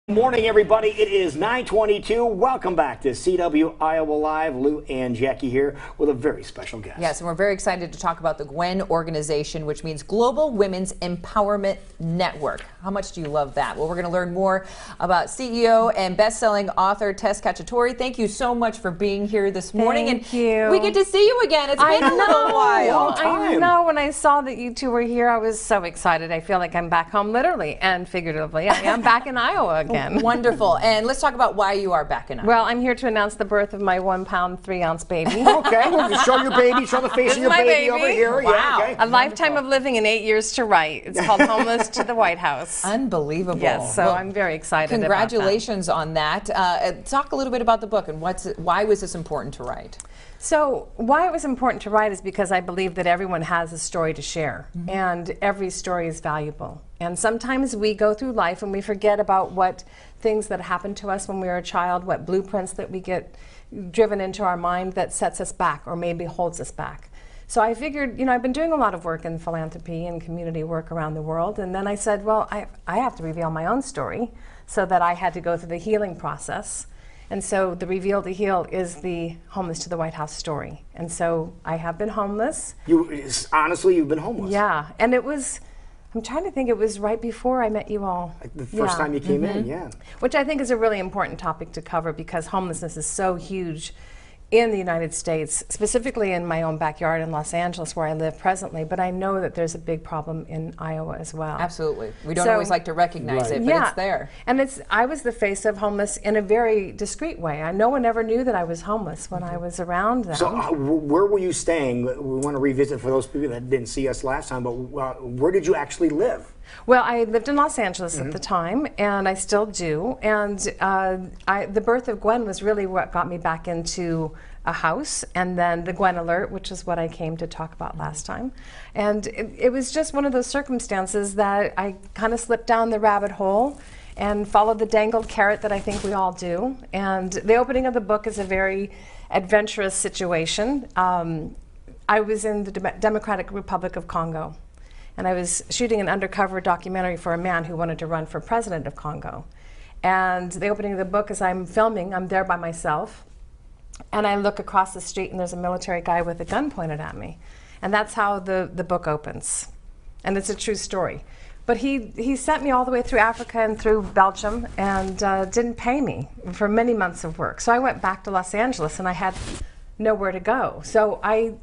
Morning, everybody. It is 9:22. Welcome back to CW Iowa Live. Lou and Jackie here with a very special guest. Yes, and we're very excited to talk about the GWEN organization, which means Global Women's Empowerment Network. How much do you love that? Well, we're going to learn more about CEO and best-selling author Tess Cacciatore. Thank you so much for being here this morning. Thank you. We get to see you again. It's been a little while. I know. When I saw that you two were here, I was so excited. I feel like I'm back home, literally and figuratively. I am back in Iowa again. Wonderful. And let's talk about why you are back in Iowa. Well, I'm here to announce the birth of my 1 pound, 3 ounce baby. Okay, well, show your baby, show the face of your baby over here. Wow. Yeah, okay. A lifetime of living and 8 years to write. It's called Homeless to the White House. Unbelievable. Yes, so I'm very excited congratulations on that. Talk a little bit about the book and why was this important to write? So why it was important to write is because I believe that everyone has a story to share, and every story is valuable. And sometimes we go through life and we forget about what things that happened to us when we were a child, what blueprints that we get driven into our mind that sets us back or maybe holds us back. So I figured, I've been doing a lot of work in philanthropy and community work around the world, and then I said, well, I have to reveal my own story, so that I had to go through the healing process. And so the Reveal to Heal is the Homeless to the White House story. And so I have been homeless. Honestly, you've been homeless. Yeah, and it was, I'm trying to think, it was right before I met you all. Like the first time you came in, yeah. Which I think is a really important topic to cover because homelessness is so huge in the United States, specifically in my own backyard in Los Angeles where I live presently, but I know that there's a big problem in Iowa as well. Absolutely. We don't always like to recognize it, but it's there. And I was the face of homeless in a very discreet way. No one ever knew that I was homeless when I was around them. So where were you staying? We want to revisit for those people that didn't see us last time, but where did you actually live? Well, I lived in Los Angeles at the time, and I still do. And the birth of GWEN was really what got me back into a house, and then the GWEN Alert, which is what I came to talk about last time. And it was just one of those circumstances that I kind of slipped down the rabbit hole and followed the dangled carrot that I think we all do. And the opening of the book is a very adventurous situation. I was in the Democratic Republic of Congo, and I was shooting an undercover documentary for a man who wanted to run for president of Congo. And the opening of the book is I'm filming, I'm there by myself, and I look across the street and there's a military guy with a gun pointed at me. And that's how the book opens. And it's a true story. But he sent me all the way through Africa and through Belgium and didn't pay me for many months of work. So I went back to Los Angeles and I had nowhere to go. So I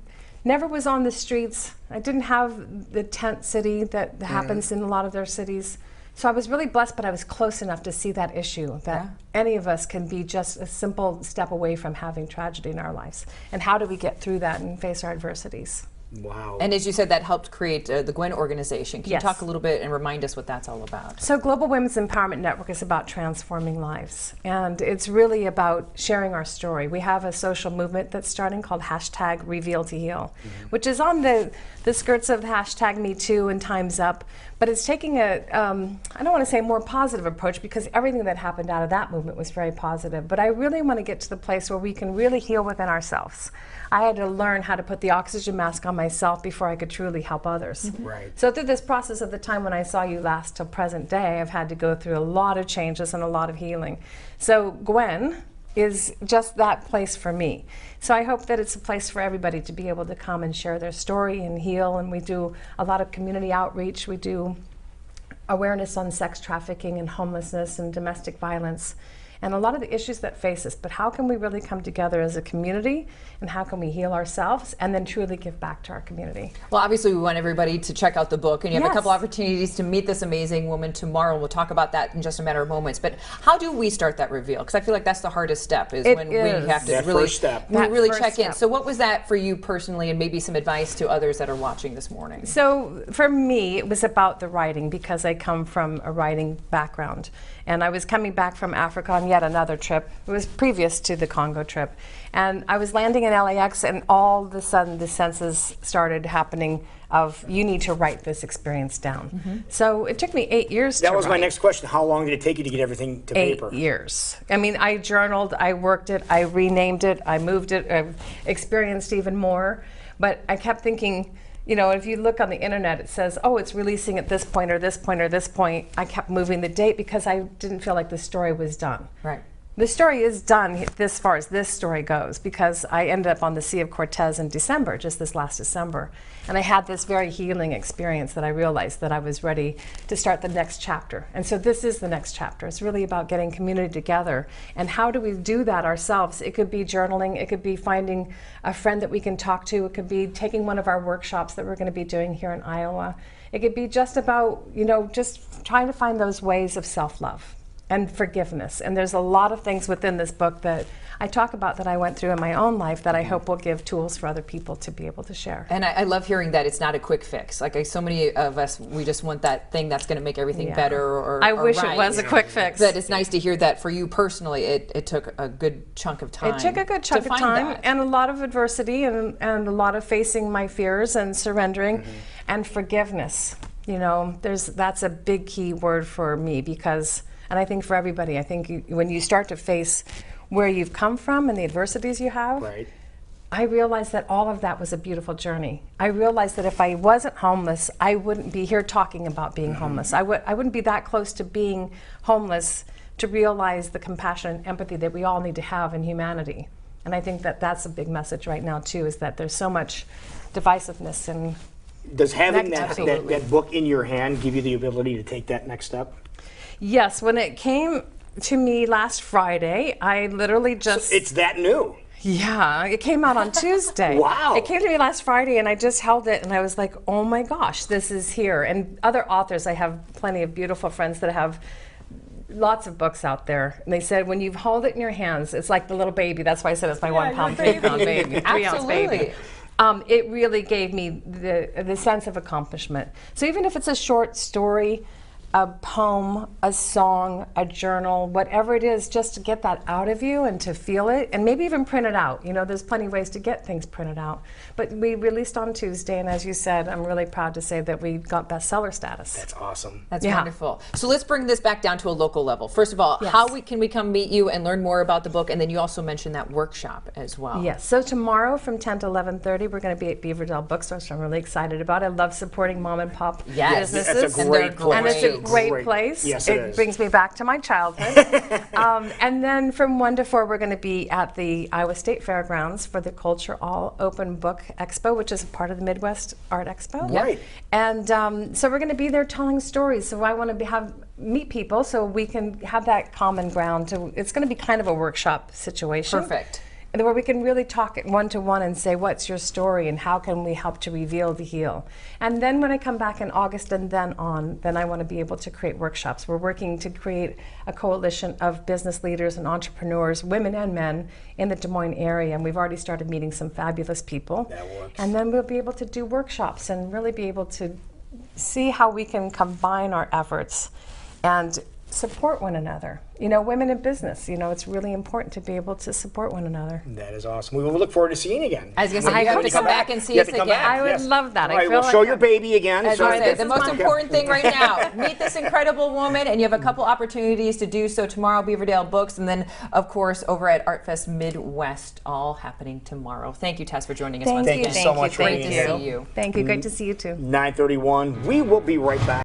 never was on the streets. I didn't have the tent city that happens in a lot of their cities. So I was really blessed, but I was close enough to see that issue, that any of us can be just a simple step away from having tragedy in our lives. And how do we get through that and face our adversities? Wow. And as you said, that helped create the GWEN organization. Can you talk a little bit and remind us what that's all about? So Global Women's Empowerment Network is about transforming lives. And it's really about sharing our story. We have a social movement that's starting called #RevealToHeal, which is on the skirts of #MeToo and Time's Up. But it's taking I don't want to say more positive approach because everything that happened out of that movement was very positive. But I really want to get to the place where we can really heal within ourselves. I had to learn how to put the oxygen mask on myself before I could truly help others. Right. So through this process of the time when I saw you last till present day, I've had to go through a lot of changes and a lot of healing. So GWEN is just that place for me. So I hope that it's a place for everybody to be able to come and share their story and heal. And we do a lot of community outreach. We do awareness on sex trafficking and homelessness and domestic violence and a lot of the issues that face us. But how can we really come together as a community, and how can we heal ourselves and then truly give back to our community? Well, obviously we want everybody to check out the book, and you have a couple opportunities to meet this amazing woman tomorrow. We'll talk about that in just a matter of moments. But how do we start that reveal? Because I feel like that's the hardest step, is when we have to really check in. So what was that for you personally, and maybe some advice to others that are watching this morning? So for me, it was about the writing, because I come from a writing background. And I was coming back from Africa on yet another trip. It was previous to the Congo trip. And I was landing in LAX, and all of a sudden the senses started happening of, you need to write this experience down. So it took me 8 years to write. That was my next question. How long did it take you to get everything to paper? 8 years. I mean, I journaled, I worked it, I renamed it, I moved it, I've experienced even more. But I kept thinking, you know, if you look on the internet, it says, oh, it's releasing at this point or this point or this point. I kept moving the date because I didn't feel like the story was done. Right. The story is done as far as this story goes, because I ended up on the Sea of Cortez in December, just this last December. And I had this very healing experience that I realized that I was ready to start the next chapter. And so this is the next chapter. It's really about getting community together. And how do we do that ourselves? It could be journaling. It could be finding a friend that we can talk to. It could be taking one of our workshops that we're going to be doing here in Iowa. It could be just about, you know, just trying to find those ways of self-love and forgiveness. And there's a lot of things within this book that I talk about that I went through in my own life that I hope will give tools for other people to be able to share. And I love hearing that it's not a quick fix. Like so many of us, we just want that thing that's going to make everything better or I wish right. it was a quick fix. But it's nice to hear that for you personally, it took a good chunk of time. It took a good chunk of time and a lot of adversity and a lot of facing my fears and surrendering and forgiveness. You know, that's a big key word for me because, and I think for everybody, I think when you start to face where you've come from and the adversities you have, right. I realized that all of that was a beautiful journey. I realized that if I wasn't homeless, I wouldn't be here talking about being homeless. I wouldn't be that close to being homeless to realize the compassion and empathy that we all need to have in humanity. And I think that that's a big message right now too, is that there's so much divisiveness and does having that book in your hand give you the ability to take that next step? Yes, when it came to me last Friday, I literally just... So it's that new? Yeah, it came out on Tuesday. Wow. It came to me last Friday and I just held it and I was like, oh my gosh, this is here. And other authors, I have plenty of beautiful friends that have lots of books out there. And they said, when you hold it in your hands, it's like the little baby. That's why I said it's my 1 pound, 3 pound baby, 3 ounce baby. It really gave me the sense of accomplishment. So even if it's a short story, a poem, a song, a journal, whatever it is, just to get that out of you and to feel it, and maybe even print it out. You know, there's plenty of ways to get things printed out. But we released on Tuesday, and as you said, I'm really proud to say that we got bestseller status. That's awesome. That's wonderful. So let's bring this back down to a local level. First of all, how can we come meet you and learn more about the book? And then you also mentioned that workshop as well. Yes, so tomorrow from 10 to 11:30, we're going to be at Beaverdale Bookstore, so I'm really excited about it. I love supporting mom and pop businesses. That's a great place. And it's a great place. Yes, it brings me back to my childhood. And then from 1 to 4, we're going to be at the Iowa State Fairgrounds for the Culture All Open Book Expo, which is a part of the Midwest Art Expo. Right. And so we're going to be there telling stories. So I want to meet people so we can have that common ground. It's going to be kind of a workshop situation. Perfect. Where we can really talk one-to-one and say, what's your story and how can we help to reveal the heal? And then when I come back in August and then I want to be able to create workshops. We're working to create a coalition of business leaders and entrepreneurs, women and men, in the Des Moines area. And we've already started meeting some fabulous people. That works. And then we'll be able to do workshops and really be able to see how we can combine our efforts and support one another. You know, women in business, you know, it's really important to be able to support one another. That is awesome. We will look forward to seeing you again. I was going to say, you have to come back and see us again. I would love that. All right, we'll show your baby again. As I said, the most important thing right now, meet this incredible woman, and you have a couple opportunities to do so tomorrow, Beaverdale Books, and then, of course, over at ArtFest Midwest, all happening tomorrow. Thank you, Tess, for joining us once again. Thank you so much for being here. Great to see you. Thank you. Great to see you, too. 9:31. We will be right back.